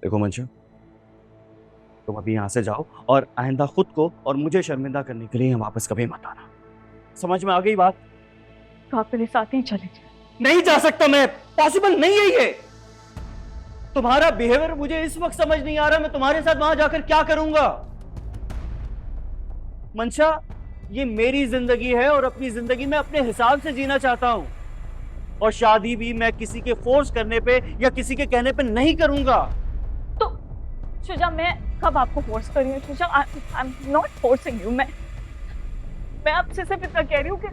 देखो मंशा, तुम अभी यहाँ से जाओ और आइंदा खुद को और मुझे शर्मिंदा करने के लिए यहाँ वापस कभी मत आना। समझ में आ गई बात? तो आप मेरे साथ ही चले जाए। नहीं जा सकता मैं, पॉसिबल नहीं है ये। तुम्हारा बिहेवियर मुझे इस वक्त समझ नहीं आ रहा, मैं तुम्हारे साथ वहां जाकर क्या करूंगा। मंशा, ये मेरी जिंदगी है और अपनी जिंदगी में अपने हिसाब से जीना चाहता हूं, और शादी भी मैं किसी के फोर्स करने पे या किसी के कहने पे नहीं करूंगा। तो शुजा, मैं कब आपको फोर्स कर रही हूँ? Shuja, I am not forcing you. मैं आपसे सिर्फ इतना कह रही हूँ कि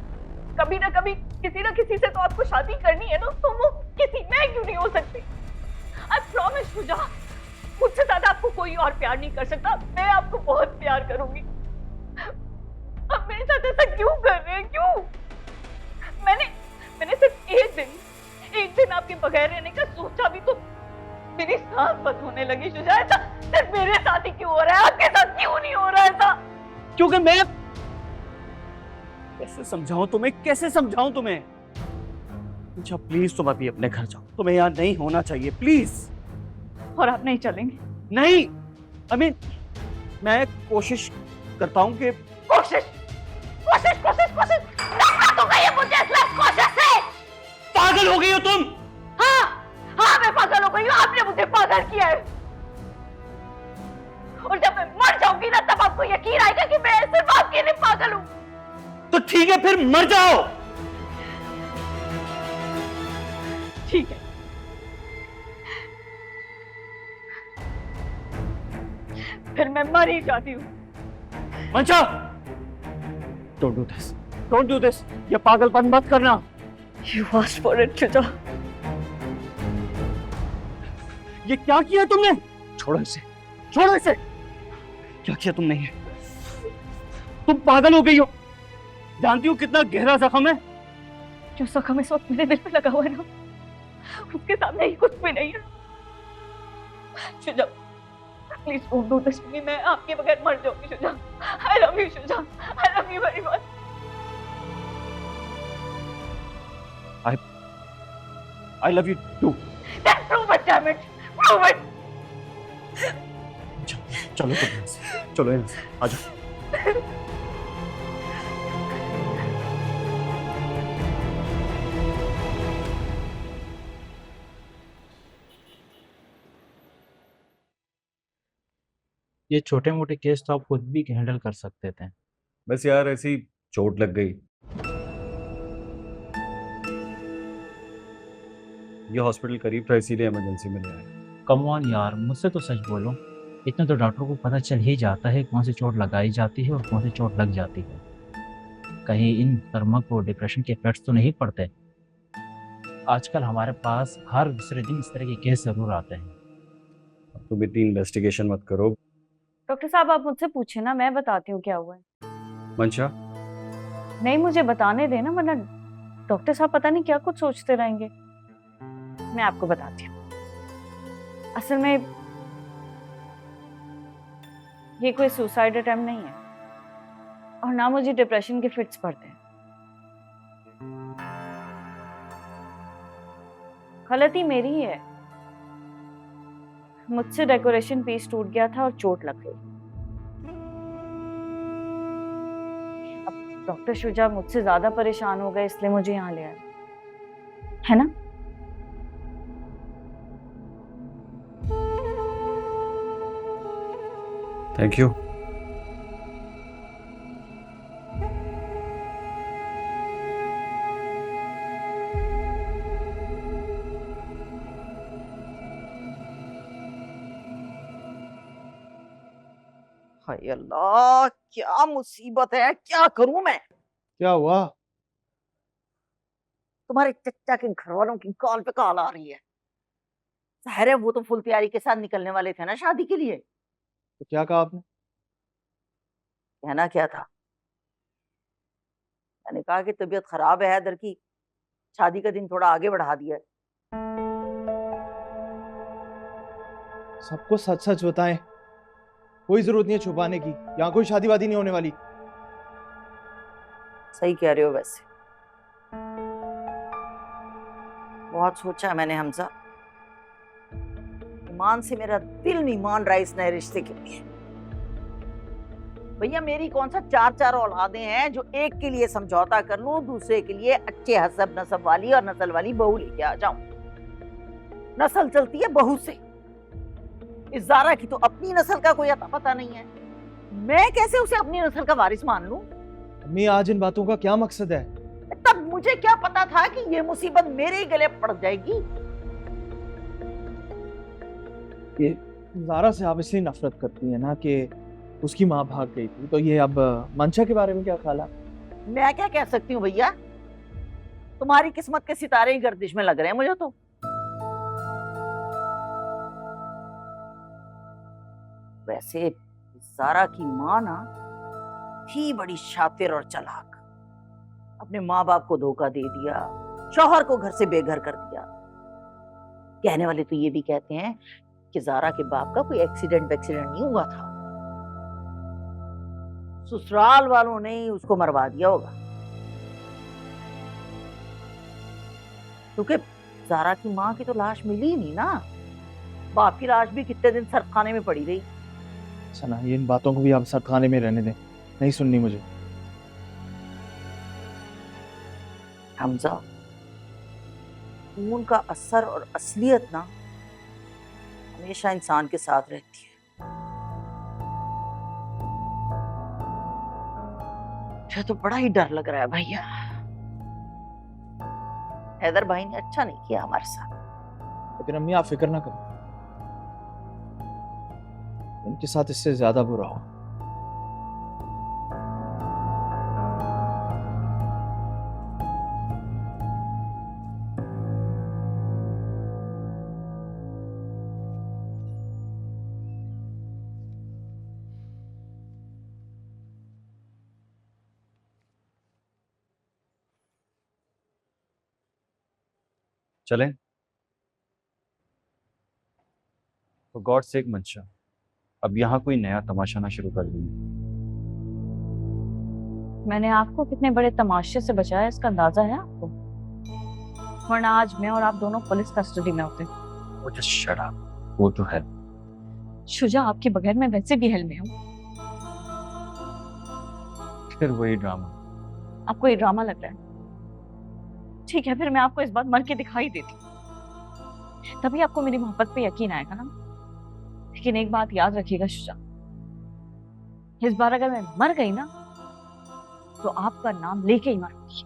कभी ना कभी किसी ना किसी से तो आपको शादी करनी है ना, तो वो किसी, मैं क्यों नहीं हो सकती? आई प्रॉमिस शुजा, मुझसे ज्यादा आपको कोई और प्यार नहीं कर सकता। मैं आपको बहुत प्यार करूंगी। अब मेरे साथ ऐसा क्यों कर रहे हैं? क्यों? मैंने सिर्फ एक दिन आपके बगैर रहने का सोचा भी तो मेरी सांस बंद होने लगी। शुजा, ऐसा सिर्फ मेरे साथ ही क्यों हो रहा है? आपके साथ क्यों नहीं हो रहा ऐसा? क्योंकि मैं कैसे समझाऊं तुम्हें, कैसे समझाऊं तुम्हें? अच्छा प्लीज तुम अभी अपने घर जाओ, तुम्हें यहाँ नहीं होना चाहिए, प्लीज। और आप नहीं चलेंगे? नहीं, अमीन, मैं कोशिश करता हूँ कि कोशिश कोशिश कोशिश कोशिश नफरत हो गई है मुझे इस लाइफ कोशिश से। पागल हो गई हो तुम। हाँ हाँ, मैं पागल हो गई हूँ। आपने मुझे पागल किया है, और जब मैं मर जाऊंगी ना तब आपको यकीन आएगा कि मैं सिर्फ आपके लिए पागल हूँ। तो ठीक है, फिर मर जाओ। ठीक है, फिर मैं मर ही जाती हूँ। मंशा, don't do this, don't do this, ये पागलपन मत करना। You asked for it, Shuja. ये क्या किया तुमने? छोड़ो इसे, छोड़ो इसे। क्या किया तुमने ये? तुम पागल हो गई हो। जानती हो कितना गहरा जख्म है? जो जख्म इस वक्त मेरे दिल पे लगा हुआ है ना, उसके सामने ही कुछ भी नहीं है। Shuja, please don't do this to me. मैं आपके बगैर मर जाऊंगी Shuja. I love you Shuja, I love you very much. I love you too. Then prove it, damn it, prove it. चलो तुम यहाँ से, चलो यहाँ से, आ जाओ। ये छोटे मोटे केस तो आप खुद भी हैंडल कर सकते थे। बस यार ऐसी चोट लग गई। ये हॉस्पिटल करीब था इसीलिए इमरजेंसी में ले आए। कम ऑन यार, मुझसे तो सच बोलो, इतना तो डॉक्टर को पता चल ही जाता है कौन सी चोट लगाई जाती है और कौन सी चोट लग जाती है। कहीं इन कर्मा को डिप्रेशन के इफेक्ट्स तो नहीं पड़ते? आजकल हमारे पास हर दूसरे दिन इस तरह के केस जरूर आते हैं। तुम इतनी इन्वेस्टिगेशन मत करो। डॉक्टर साहब, आप मुझसे पूछे ना, मैं बताती हूँ क्या हुआ है। मंशा, नहीं, मुझे बताने देना, वरना डॉक्टर साहब पता नहीं क्या कुछ सोचते रहेंगे। मैं आपको बताती हूँ। असल में ये कोई सुसाइड अटेम्प्ट नहीं है, और ना मुझे डिप्रेशन के फिट्स पड़ते हैं। गलती मेरी ही है। मुझसे डेकोरेशन पीस टूट गया था और चोट लग गई। अब डॉक्टर शुजा मुझसे ज्यादा परेशान हो गए, इसलिए मुझे यहाँ ले आए, है ना? Thank you. हाय अल्लाह, क्या मुसीबत है, क्या करूं मैं? क्या हुआ? तुम्हारे चच्चा के घर वालों की कॉल पे कॉल आ रही है। जाहिर है वो तो फुल तैयारी के साथ निकलने वाले थे ना शादी के लिए। तो क्या कहा आपने? कहना क्या था, मैंने कहा कि तबीयत खराब है हैदर की, शादी का दिन थोड़ा आगे बढ़ा दिया है। सबको सच सच बताएं, कोई जरूरत नहीं है छुपाने की। यहाँ कोई शादी वादी नहीं होने वाली। सही कह रहे हो, वैसे बहुत सोचा मैंने हमजा, ईमान से मेरा दिल नहीं मान रहा इस नए रिश्ते के लिए। भैया मेरी कौन सा 4 औलादें हैं जो एक के लिए समझौता कर लूं, दूसरे के लिए अच्छे हसब नसब वाली और नस्ल वाली बहू लेके आ जाऊं। नस्ल चलती है बहू से। इस ज़ारा की तो अपनी नस्ल का कोई अता पता नहीं है, मैं कैसे उसे अपनी नस्ल का वारिस मान लूं? अम्मी आज इन बातों का क्या मकसद है? तब मुझे क्या पता था कि ये मुसीबत मेरे ही गले पड़ जाएगी। ये ज़ारा से आप इसलिए नफरत करती है ना कि उसकी माँ भाग गई थी, तो ये अब मंशा के बारे में क्या ख्याल है? मैं क्या कह सकती हूँ भैया, तुम्हारी किस्मत के सितारे ही गर्दिश में लग रहे हैं मुझे तो। वैसे ज़ारा की माँ ना थी बड़ी शातिर और चालाक। अपने माँ बाप को धोखा दे दिया, शौहर को घर से बेघर कर दिया। कहने वाले तो ये भी कहते हैं कि ज़ारा के बाप का कोई एक्सीडेंट नहीं हुआ था, ससुराल वालों ने ही उसको मरवा दिया होगा। क्योंकि ज़ारा की माँ की तो लाश मिली ही नहीं ना, बाप की लाश भी कितने दिन सरखाने में पड़ी रही। सना, ये इन बातों को भी आप सरखाने में रहने दें, नहीं सुननी मुझे। हमजा, खून का असर और असलियत ना हमेशा इंसान के साथ रहती है। मुझे तो बड़ा ही डर लग रहा है भैया। हैदर भाई ने अच्छा नहीं किया हमारे साथ। लेकिन अम्मी आप फिक्र ना करो, इनके साथ इससे ज्यादा बुरा हो। चलें? तो गॉड सेक मंशा, अब यहाँ कोई नया तमाशा ना शुरू कर दूंगी। मैंने आपको कितने बड़े तमाशे से बचाया इसका अंदाजा है आपको? वरना आज मैं और आप दोनों पुलिस कस्टडी में होते। वो जस्ट शट अप, वो तो है। शुजा, आपके बगैर मैं वैसे भी हेल में हूँ। फिर वही ड्रामा। आपको ये ड्रामा लग रहा है? ठीक है, फिर मैं आपको इस बार मर के दिखाई देती हूँ, तभी आपको मेरी मोहब्बत पे यकीन आएगा ना। लेकिन एक बात याद रखिएगा शुजा, इस बार अगर मैं मर गई ना तो आपका नाम लेके ही मरूंगी।